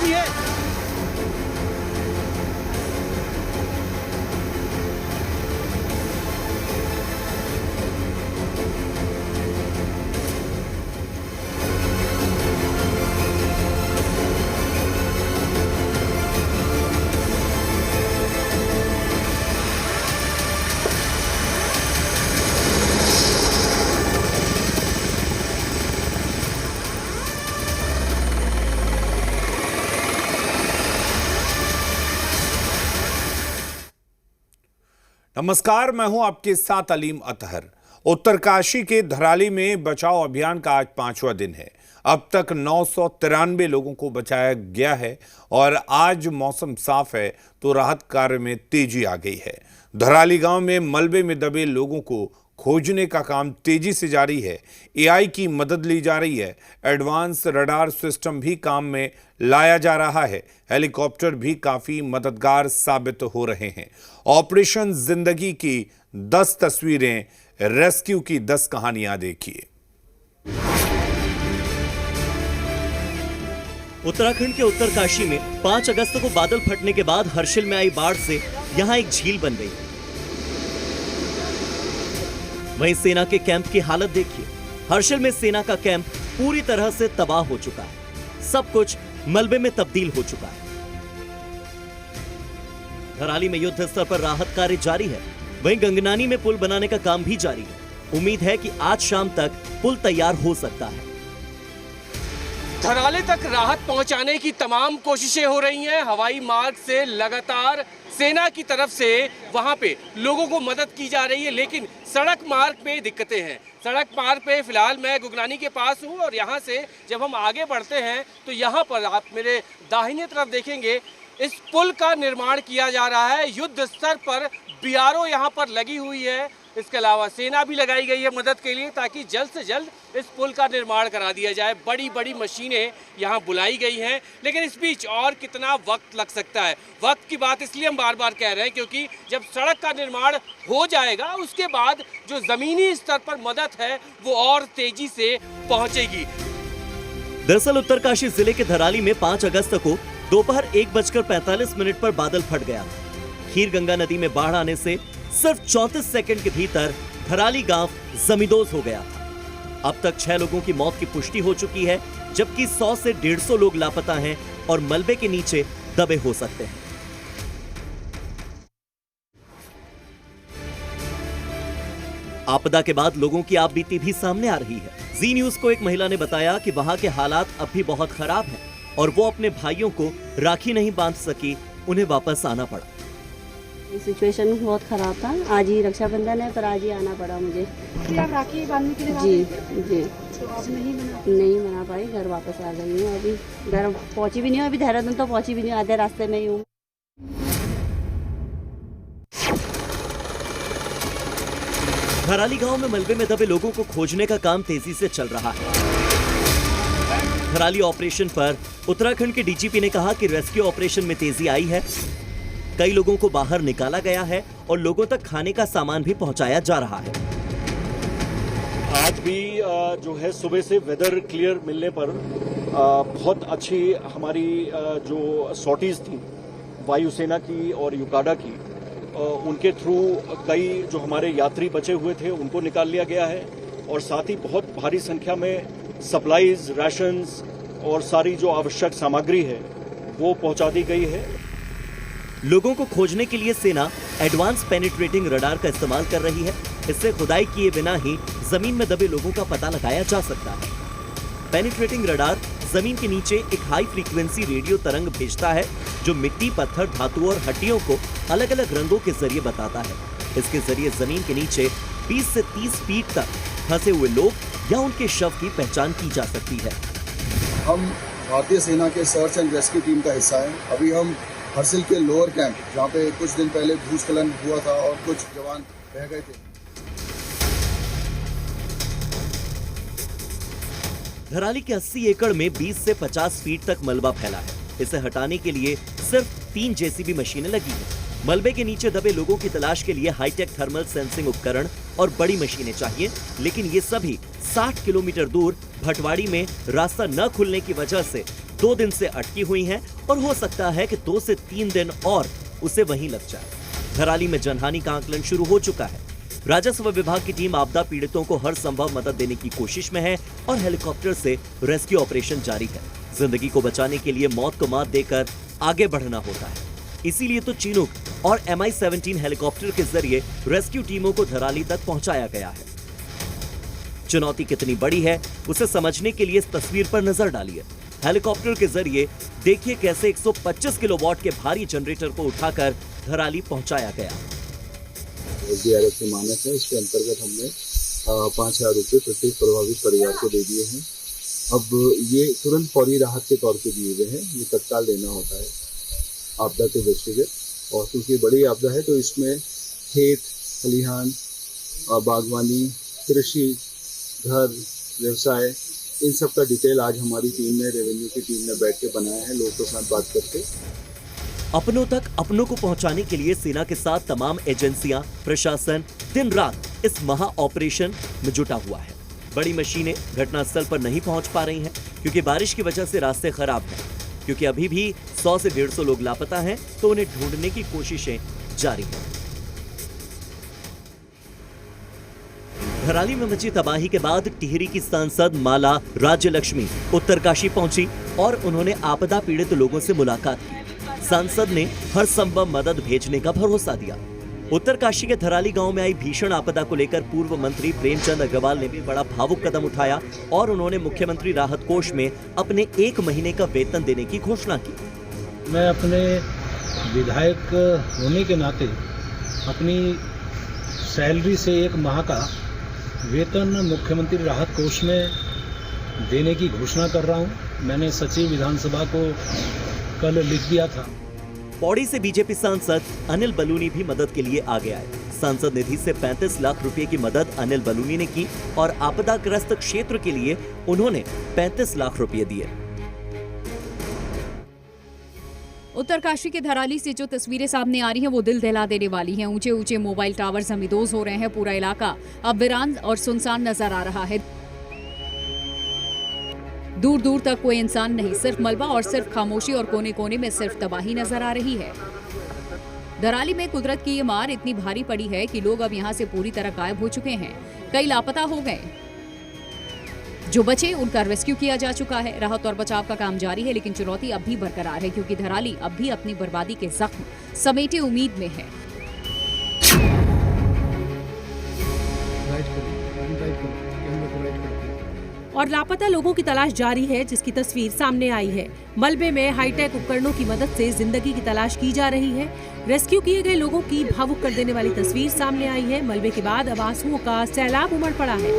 रही है। नमस्कार, मैं हूं आपके साथ अलीम अतहर। उत्तरकाशी के धराली में बचाव अभियान का आज 5वां दिन है। अब तक 993 लोगों को बचाया गया है और आज मौसम साफ है तो राहत कार्य में तेजी आ गई है। धराली गांव में मलबे में दबे लोगों को खोजने का काम तेजी से जारी है। एआई की मदद ली जा रही है। एडवांस रडार सिस्टम भी काम में लाया जा रहा है। हेलीकॉप्टर भी काफी मददगार साबित हो रहे हैं। ऑपरेशन जिंदगी की 10 तस्वीरें, रेस्क्यू की 10 कहानियां देखिए। उत्तराखंड के उत्तरकाशी में 5 अगस्त को बादल फटने के बाद हर्षिल में आई बाढ़ से यहां एक झील बन गई। वहीं सेना के कैंप की हालत देखिए। हर्षिल में सेना का कैंप पूरी तरह से तबाह हो चुका है। सब कुछ मलबे में तब्दील हो चुका है। धराली में युद्ध स्तर पर राहत कार्य जारी है। वहीं गंगनानी में पुल बनाने का काम भी जारी है। उम्मीद है कि आज शाम तक पुल तैयार हो सकता है। धराली तक राहत पहुंचाने की तमाम कोशिशें हो रही हैं। हवाई मार्ग से लगातार सेना की तरफ से वहां पे लोगों को मदद की जा रही है, लेकिन सड़क मार्ग पे दिक्कतें हैं। सड़क मार्ग पे फिलहाल मैं गुगनानी के पास हूं और यहां से जब हम आगे बढ़ते हैं तो यहां पर आप मेरे दाहिने तरफ देखेंगे, इस पुल का निर्माण किया जा रहा है। युद्ध स्तर पर बीआरओ यहां पर लगी हुई है। इसके अलावा सेना भी लगाई गई है मदद के लिए, ताकि जल्द से जल्द इस पुल का निर्माण करा दिया जाए। बड़ी बड़ी मशीनें यहाँ बुलाई गई हैं, लेकिन इस बीच और कितना वक्त लग सकता है। वक्त की बात इसलिए हम बार बार कह रहे हैं क्योंकि जब सड़क का निर्माण हो जाएगा उसके बाद जो जमीनी स्तर पर मदद है वो और तेजी से पहुंचेगी। दरअसल उत्तरकाशी जिले के धराली में 5 अगस्त को दोपहर 1:45 पर बादल फट गया। खीर गंगा नदी में बाढ़ आने से सिर्फ 34 सेकंड के भीतर धराली गांव जमींदोज हो गया था। अब तक 6 लोगों की मौत की पुष्टि हो चुकी है, जबकि 100 से 150 लोग लापता हैं और मलबे के नीचे दबे हो सकते हैं। आपदा के बाद लोगों की आपबीती भी सामने आ रही है। जी न्यूज को एक महिला ने बताया कि वहां के हालात अब भी बहुत खराब हैं और वो अपने भाइयों को राखी नहीं बांध सकी, उन्हें वापस आना पड़ा। सिचुएशन बहुत खराब था। आज ही रक्षाबंधन है पर आज ही आना पड़ा मुझे। आप राखी बांधने के लिए जी तो आप नहीं बना पाई। घर वापस आ गई हूँ। अभी घर पहुँची भी नहीं हूँ। अभी देहरादून तो पहुँची भी नहीं, आधे रास्ते में ही हूँ। धराली गांव में मलबे में दबे लोगों को खोजने का काम तेजी से चल रहा है। धराली ऑपरेशन पर उत्तराखंड के डीजीपी ने कहा कि रेस्क्यू ऑपरेशन में तेजी आई है। कई लोगों को बाहर निकाला गया है और लोगों तक खाने का सामान भी पहुंचाया जा रहा है। आज भी जो है सुबह से वेदर क्लियर मिलने पर बहुत अच्छी हमारी जो सॉर्टीज थी वायुसेना की और युकाडा की, उनके थ्रू कई जो हमारे यात्री बचे हुए थे उनको निकाल लिया गया है और साथ ही बहुत भारी संख्या में सप्लाईज, राशंस और सारी जो आवश्यक सामग्री है वो पहुंचा दी गई है। लोगों को खोजने के लिए सेना एडवांस पेनिट्रेटिंग रडार का इस्तेमाल कर रही है। इससे खुदाई किए बिना ही जमीन में दबे लोगों का पता लगाया जा सकता है। पेनिट्रेटिंग रडार जमीन के नीचे एक हाई फ्रीक्वेंसी रेडियो तरंग भेजता है जो मिट्टी, पत्थर, धातु और हड्डियों को अलग अलग रंगों के जरिए बताता है। इसके जरिए जमीन के नीचे 20 से 30 फीट तक फंसे हुए लोग या उनके शव की पहचान की जा सकती है। हम भारतीय सेना के सर्च एंड रेस्क्यू टीम का हिस्सा है। अभी हम हर्षिल के लोअर कैंप, जहाँ पे कुछ दिन पहले भूस्खलन हुआ था और कुछ जवान रह गए थे। धराली के 80 एकड़ में 20 से 50 फीट तक मलबा फैला है। इसे हटाने के लिए सिर्फ 3 जेसीबी मशीनें लगी हैं। मलबे के नीचे दबे लोगों की तलाश के लिए हाईटेक थर्मल सेंसिंग उपकरण और बड़ी मशीनें चाहिए, लेकिन ये सभी 60 किलोमीटर दूर भटवाड़ी में रास्ता न खुलने की वजह से 2 दिन से अटकी हुई हैं और हो सकता है कि 2 से 3 दिन और उसे वहीं लग जाए। धराली में जनहानि का आकलन शुरू हो चुका है। राजस्व विभाग की टीम आपदा पीड़ितों को हर संभव मदद देने की कोशिश में है और हेलीकॉप्टर से रेस्क्यू ऑपरेशन जारी है। जिंदगी को बचाने के लिए मौत को मात देकर आगे बढ़ना होता है। इसीलिए तो चिनूक और MI-17 हेलीकॉप्टर के जरिए रेस्क्यू टीमों को धराली तक पहुंचाया गया है। चुनौती कितनी बड़ी है उसे समझने के लिए इस तस्वीर पर नजर डालिए। हेलीकॉप्टर के जरिए देखिए कैसे 125 किलोवाट के भारी जनरेटर को उठाकर धराली पहुंचाया गया। SDRF के मानक है, इसके अंतर्गत हमने 5,000 रुपये प्रत्येक प्रभावित परिवार को दे दिए हैं। अब ये तुरंत फौरी राहत के तौर पे दिए गए हैं, ये तत्काल देना होता है आपदा के दृष्टिगत। और क्योंकि बड़ी आपदा है तो इसमें खेत, खलिहान, बागवानी, कृषि, घर, व्यवसाय, इन सब का डिटेल आज हमारी टीम ने, रेवेन्यू की टीम ने बैठ के बनाया है, लोगों के साथ बात करके। अपनों तक अपनों को पहुंचाने के लिए सेना के साथ तमाम एजेंसियां, प्रशासन दिन रात इस महा ऑपरेशन में जुटा हुआ है। बड़ी मशीनें घटनास्थल पर नहीं पहुंच पा रही हैं क्योंकि बारिश की वजह से रास्ते खराब हैं। क्योंकि अभी भी 100 से 150 लोग लापता हैं तो उन्हें ढूंढने की कोशिशें जारी हैं। धराली में मची तबाही के बाद टिहरी की सांसद माला राज्यलक्ष्मी उत्तरकाशी पहुंची और उन्होंने आपदा पीड़ित लोगों से मुलाकात की। सांसद ने हर संभव मदद भेजने का भरोसा दिया। उत्तरकाशी के धराली गांव में आई भीषण आपदा को लेकर पूर्व मंत्री प्रेमचंद अग्रवाल ने भी बड़ा भावुक कदम उठाया और उन्होंने मुख्यमंत्री राहत कोष में अपने 1 महीने का वेतन देने की घोषणा की। मैं अपने विधायक होने के नाते अपनी सैलरी से 1 माह का वेतन मुख्यमंत्री राहत कोष में देने की घोषणा कर रहा हूं। मैंने सचिव विधानसभा को कल लिख दिया था। पौड़ी से बीजेपी सांसद अनिल बलूनी भी मदद के लिए आगे आए। सांसद निधि से 35 लाख रुपए की मदद अनिल बलूनी ने की और आपदाग्रस्त क्षेत्र के लिए उन्होंने 35 लाख रुपए दिए। उत्तरकाशी के धराली से जो तस्वीरें सामने आ रही हैं वो दिल दहला देने वाली हैं। ऊंचे ऊंचे मोबाइल टावर जमींदोज हो रहे हैं। पूरा इलाका अब वीरान और सुनसान नजर आ रहा है। दूर दूर तक कोई इंसान नहीं, सिर्फ मलबा और सिर्फ खामोशी और कोने कोने में सिर्फ तबाही नजर आ रही है। धराली में कुदरत की ये मार इतनी भारी पड़ी है कि लोग अब यहाँ से पूरी तरह गायब हो चुके हैं। कई लापता हो गए। जो बचे उनका रेस्क्यू किया जा चुका है। राहत और बचाव का काम जारी है, लेकिन चुनौती अब भी बरकरार है क्योंकि धराली अब भी अपनी बर्बादी के जख्म समेटे उम्मीद में है। और लापता लोगों की तलाश जारी है, जिसकी तस्वीर सामने आई है। मलबे में हाईटेक उपकरणों की मदद से जिंदगी की तलाश की जा रही है। रेस्क्यू किए गए लोगों की भावुक कर देने वाली तस्वीर सामने आई है। मलबे के बाद अब आंसुओं का सैलाब उमड़ पड़ा है।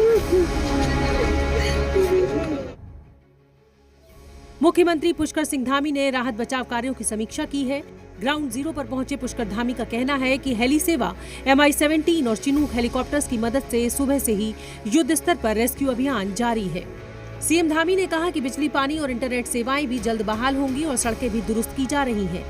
मुख्यमंत्री पुष्कर सिंह धामी ने राहत बचाव कार्यों की समीक्षा की है। ग्राउंड जीरो पर पहुंचे पुष्कर धामी का कहना है कि हेली सेवा, MI-17 और चिनूक हेलीकॉप्टर्स की मदद से सुबह से ही युद्ध स्तर पर रेस्क्यू अभियान जारी है। सीएम धामी ने कहा कि बिजली, पानी और इंटरनेट सेवाएं भी जल्द बहाल होंगी और सड़कें भी दुरुस्त की जा रही हैं।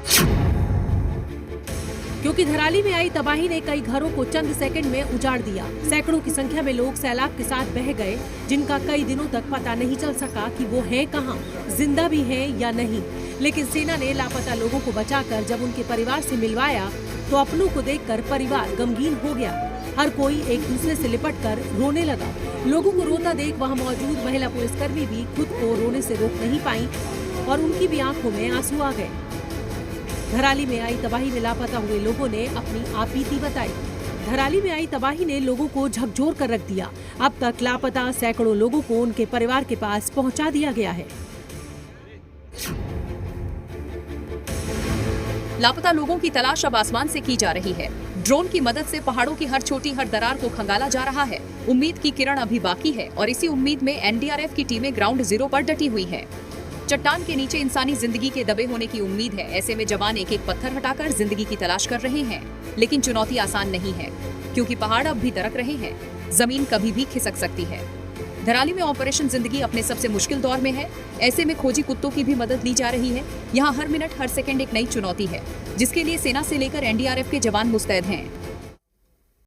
क्योंकि धराली में आई तबाही ने कई घरों को चंद सेकंड में उजाड़ दिया। सैकड़ों की संख्या में लोग सैलाब के साथ बह गए, जिनका कई दिनों तक पता नहीं चल सका कि वो हैं कहां, जिंदा भी हैं या नहीं। लेकिन सेना ने लापता लोगों को बचाकर जब उनके परिवार से मिलवाया तो अपनों को देखकर परिवार गमगीन हो गया। हर कोई एक दूसरे से लिपटकर रोने लगा। लोगों को रोता देख वहां मौजूद महिला पुलिसकर्मी भी खुद को रोने से रोक नहीं पाई और उनकी भी आंखों में आंसू आ गए। धराली में आई तबाही में लापता हुए लोगों ने अपनी आपबीती बताई। धराली में आई तबाही ने लोगों को झकझोर कर रख दिया। अब तक लापता सैकड़ों लोगों को उनके परिवार के पास पहुंचा दिया गया है। लापता लोगों की तलाश अब आसमान से की जा रही है। ड्रोन की मदद से पहाड़ों की हर छोटी हर दरार को खंगाला जा रहा है। उम्मीद की किरण अभी बाकी है और इसी उम्मीद में NDRF की टीमें ग्राउंड जीरो पर डटी हुई है। चट्टान के नीचे इंसानी जिंदगी के दबे होने की उम्मीद है। ऐसे में जवान एक एक पत्थर हटाकर जिंदगी की तलाश कर रहे हैं। लेकिन चुनौती आसान नहीं है क्योंकि पहाड़ अब भी दरक रहे हैं। जमीन कभी भी खिसक सकती है। धराली में ऑपरेशन जिंदगी अपने सबसे मुश्किल दौर में है। ऐसे में खोजी कुत्तों की भी मदद ली जा रही है। यहाँ हर मिनट हर सेकंड एक नई चुनौती है, जिसके लिए सेना से लेकर NDRF के जवान मुस्तैद हैं।